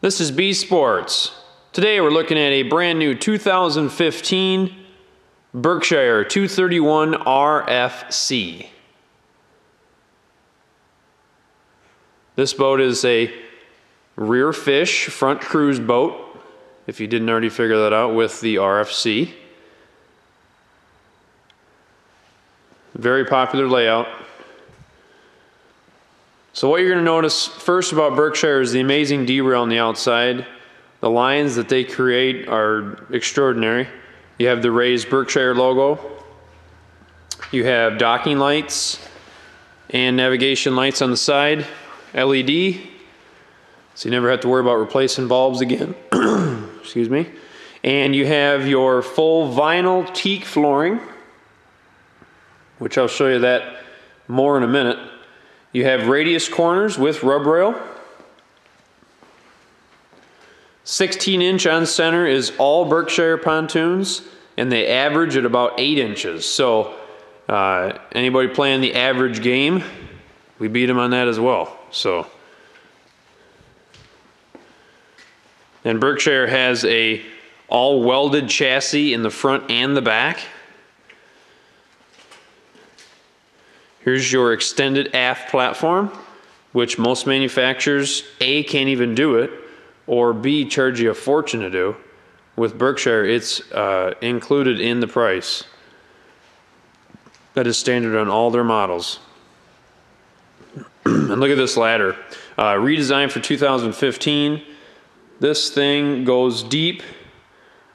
This is B Sports. Today we're looking at a brand new 2015 Berkshire 231 RFC. This boat is a rear fish front cruise boat, if you didn't already figure that out with the RFC. Very popular layout. So what you're going to notice first about Berkshire is the amazing derail on the outside. The lines that they create are extraordinary. You have the raised Berkshire logo. You have docking lights and navigation lights on the side, LED, so you never have to worry about replacing bulbs again. Excuse me. And you have your full vinyl teak flooring, which I'll show you that more in a minute. You have radius corners with rub rail. 16-inch on center is all Berkshire pontoons, and they average at about 8 inches. So anybody playing the average game, we beat them on that as well. So, and Berkshire has a all welded chassis in the front and the back. Here's your extended aft platform, which most manufacturers, A, can't even do it, or B, charge you a fortune to do. With Berkshire, it's included in the price. That is standard on all their models. And look at this ladder. Redesigned for 2015. This thing goes deep.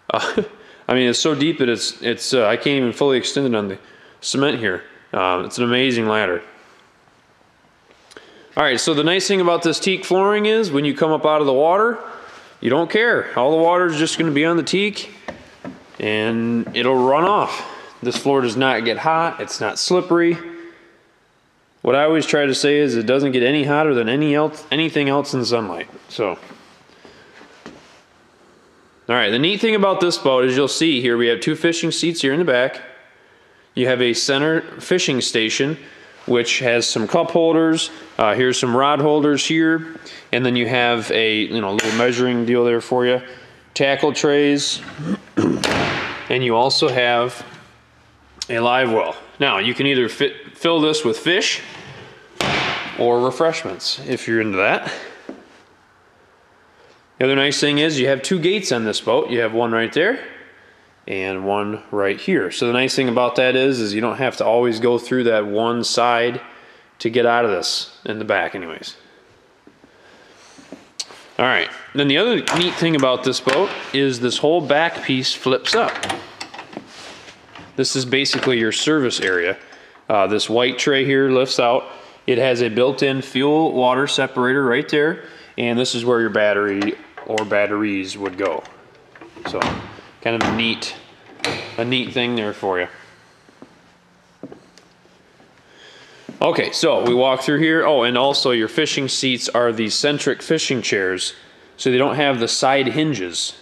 I mean, it's so deep that it's I can't even fully extend it on the cement here. It's an amazing ladder. Alright, so the nice thing about this teak flooring is when you come up out of the water, you don't care. All the water is just going to be on the teak and it'll run off. This floor does not get hot. It's not slippery. What I always try to say is it doesn't get any hotter than anything else in sunlight. So, alright, the neat thing about this boat is you'll see here we have 2 fishing seats here in the back. You have a center fishing station, which has some cup holders. Here's some rod holders here, and then you have a little measuring deal there for you. Tackle trays, and you also have a live well. Now you can either fill this with fish or refreshments if you're into that. The other nice thing is you have 2 gates on this boat. You have one right there and one right here. So the nice thing about that is you don't have to always go through that one side to get out of this in the back anyways. All right, then the other neat thing about this boat is this whole back piece flips up. This is basically your service area. This white tray here lifts out. It has a built-in fuel water separator right there, and this is where your battery or batteries would go. So kind of a neat thing there for you. Okay, so we walk through here. Oh, and also your fishing seats are the centric fishing chairs, so they don't have the side hinges.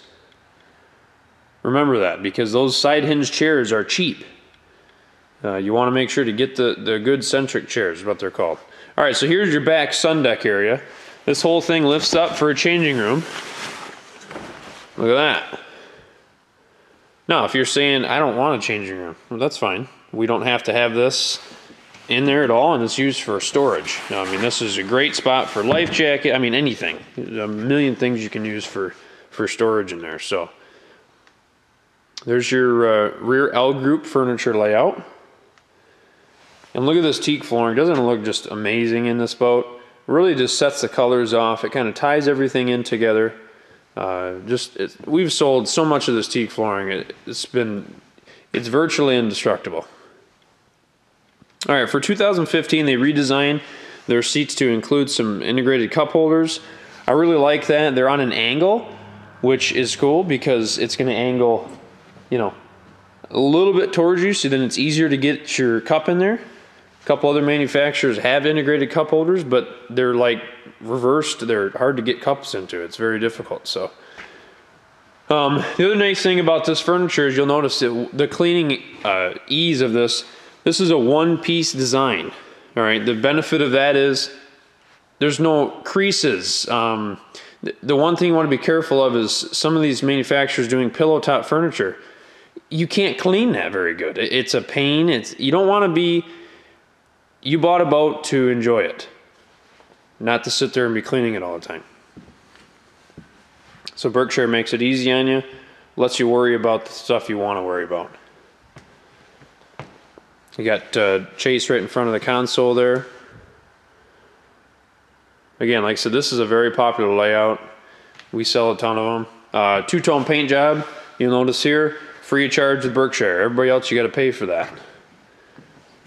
Remember that, because those side hinge chairs are cheap. You want to make sure to get the good centric chairs, is what they're called. All right, so here's your back sun deck area. This whole thing lifts up for a changing room. Look at that. Now, if you're saying, I don't want a changing room, well, that's fine. We don't have to have this in there at all, and it's used for storage. Now, I mean, this is a great spot for life jacket. I mean, anything. There's a million things you can use for storage in there. So, there's your rear L group furniture layout. And look at this teak flooring. Doesn't it look just amazing in this boat? It really just sets the colors off. It kind of ties everything in together. We've sold so much of this teak flooring. It's virtually indestructible. All right, for 2015, they redesigned their seats to include some integrated cup holders. I really like that. They're on an angle, which is cool because it's going to angle, a little bit towards you, so then it's easier to get your cup in there. A couple other manufacturers have integrated cup holders, but they're like reversed. They're hard to get cups into. It's very difficult. So the other nice thing about this furniture is you'll notice that the cleaning ease of this. This is a one-piece design. All right. The benefit of that is there's no creases. The one thing you want to be careful of is some of these manufacturers doing pillow top furniture. You can't clean that very good. It's a pain. You don't want to be, you bought a boat to enjoy it, not to sit there and be cleaning it all the time. So Berkshire makes it easy on you, lets you worry about the stuff you want to worry about. You got Chase right in front of the console there. Again, like I said, this is a very popular layout. We sell a ton of them. Two-tone paint job, you'll notice here, free of charge with Berkshire. Everybody else, you got to pay for that.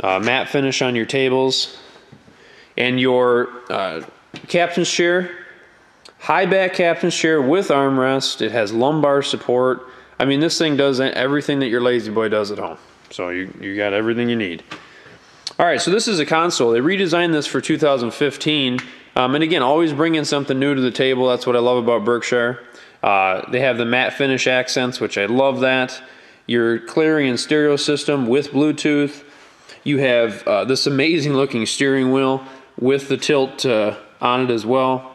Matte finish on your tables. And your captain's chair, high back captain's chair with armrest. It has lumbar support. I mean, this thing does everything that your lazy boy does at home. So you got everything you need. All right, so this is a console. They redesigned this for 2015. And again, always bringing something new to the table. That's what I love about Berkshire. They have the matte finish accents, which I love that. Your Clarion stereo system with Bluetooth. You have this amazing looking steering wheel with the tilt on it as well.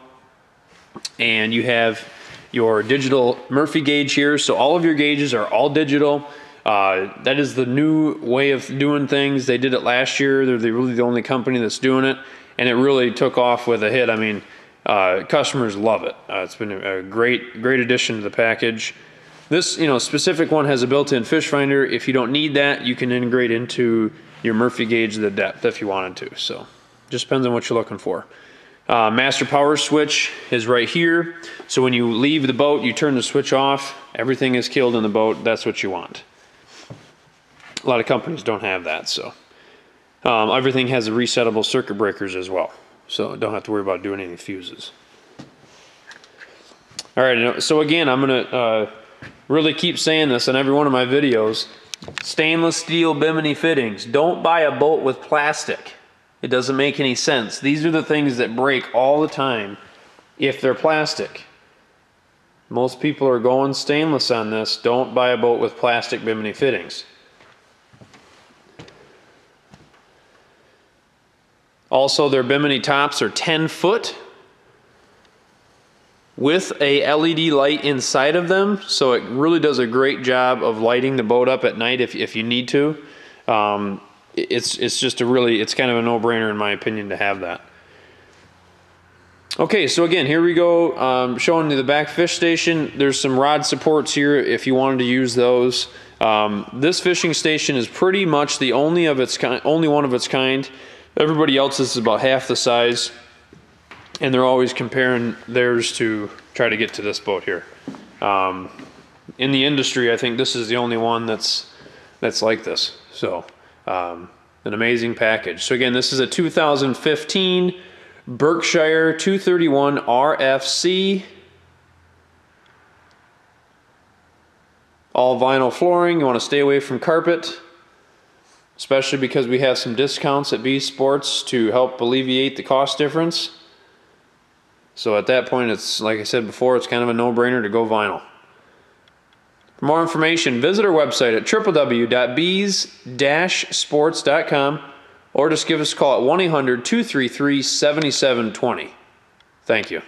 And you have your digital Murphy gauge here. So all of your gauges are all digital. That is the new way of doing things. They did it last year. They're really the only company that's doing it. And it really took off with a hit. I mean, customers love it. It's been a great addition to the package. This, specific one has a built-in fish finder. If you don't need that, you can integrate into your Murphy gauge the depth if you wanted to. So, just depends on what you're looking for. Master power switch is right here. So when you leave the boat, you turn the switch off. Everything is killed in the boat. That's what you want. A lot of companies don't have that, so. Everything has the resettable circuit breakers as well, so don't have to worry about doing any fuses. All right, so again, I'm going to really keep saying this in every one of my videos. Stainless steel Bimini fittings. Don't buy a boat with plastic. It doesn't make any sense. These are the things that break all the time if they're plastic. Most people are going stainless on this. Don't buy a boat with plastic Bimini fittings. Also, their Bimini tops are 10 foot with a LED light inside of them, so it really does a great job of lighting the boat up at night if you need to. It's just it's kind of a no-brainer in my opinion to have that. Okay, so again, here we go, showing you the back fish station. There's some rod supports here if you wanted to use those. This fishing station is pretty much the only one of its kind. Everybody else's is about half the size, and they're always comparing theirs to try to get to this boat here. In the industry, I think this is the only one that's like this. So, an amazing package. So again, this is a 2015 Berkshire 231 RFC. All vinyl flooring. You want to stay away from carpet, especially because we have some discounts at B Sports to help alleviate the cost difference. So at that point, it's like I said before, it's kind of a no-brainer to go vinyl. For more information, visit our website at www.bees-sports.com or just give us a call at 1-800-233-7720. Thank you.